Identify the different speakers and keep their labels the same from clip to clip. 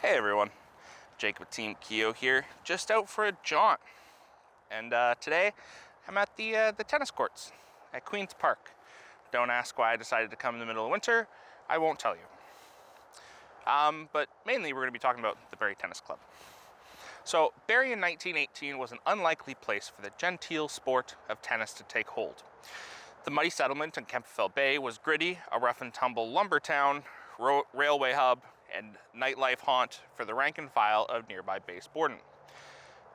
Speaker 1: Hey everyone, Jake with Team Keo here, just out for a jaunt. And today I'm at the tennis courts at Queen's Park. Don't ask why I decided to come in the middle of winter, I won't tell you. But mainly we're going to be talking about the Barrie Tennis Club. So Barrie in 1918 was an unlikely place for the genteel sport of tennis to take hold. The muddy settlement in Kempfell Bay was gritty, a rough and tumble lumber town, railway hub, and nightlife haunt for the rank and file of nearby Base Borden.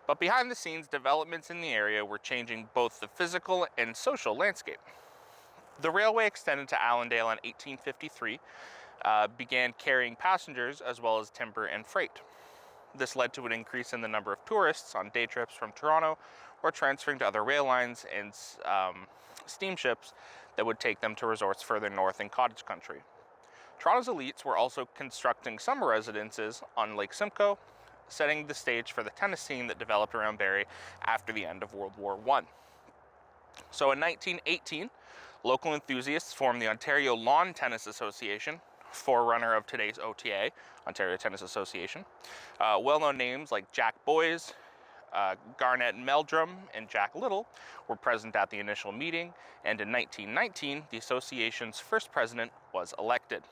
Speaker 1: But behind the scenes, developments in the area were changing both the physical and social landscape. The railway extended to Allendale in 1853, began carrying passengers as well as timber and freight. This led to an increase in the number of tourists on day trips from Toronto or transferring to other rail lines and steamships that would take them to resorts further north in cottage country. Toronto's elites were also constructing summer residences on Lake Simcoe, setting the stage for the tennis scene that developed around Barrie after the end of World War I. So in 1918, local enthusiasts formed the Ontario Lawn Tennis Association, forerunner of today's OTA, Ontario Tennis Association. Well-known names like Jack Boys, Garnett Meldrum, and Jack Little were present at the initial meeting, and in 1919, the association's first president was elected.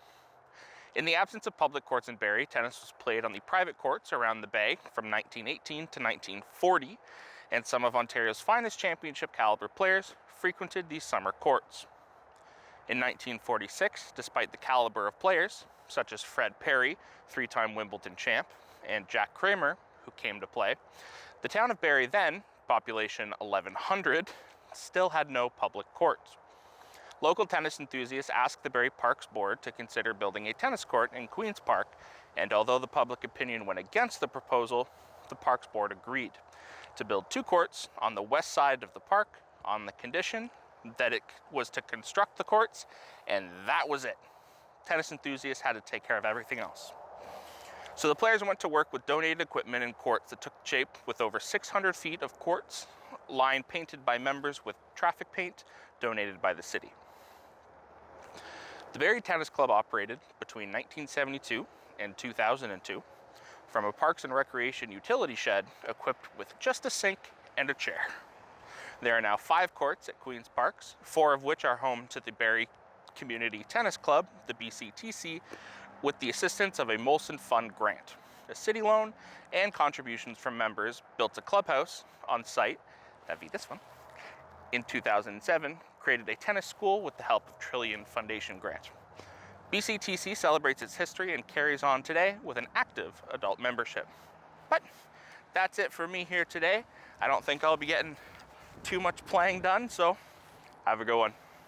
Speaker 1: In the absence of public courts in Barrie, tennis was played on the private courts around the bay from 1918 to 1940, and some of Ontario's finest championship caliber players frequented these summer courts. In 1946, despite the caliber of players, such as Fred Perry, three-time Wimbledon champ, and Jack Kramer, who came to play, the town of Barrie then, population 1,100, still had no public courts. Local tennis enthusiasts asked the Barrie Parks Board to consider building a tennis court in Queen's Park, and although the public opinion went against the proposal, the Parks Board agreed to build two courts on the west side of the park on the condition that it was to construct the courts, and that was it. Tennis enthusiasts had to take care of everything else. So the players went to work with donated equipment and courts that took shape with over 600 feet of courts, line painted by members with traffic paint donated by the city. The Barrie Tennis Club operated between 1972 and 2002 from a Parks and Recreation utility shed equipped with just a sink and a chair. There are now 5 courts at Queen's Parks, 4 of which are home to the Barrie Community Tennis Club, the BCTC, with the assistance of a Molson Fund grant. A city loan and contributions from members built a clubhouse on site, that'd be this one, in 2007, created a tennis school with the help of Trillion Foundation grant. BCTC celebrates its history and carries on today with an active adult membership. But that's it for me here today. I don't think I'll be getting too much playing done, so have a good one.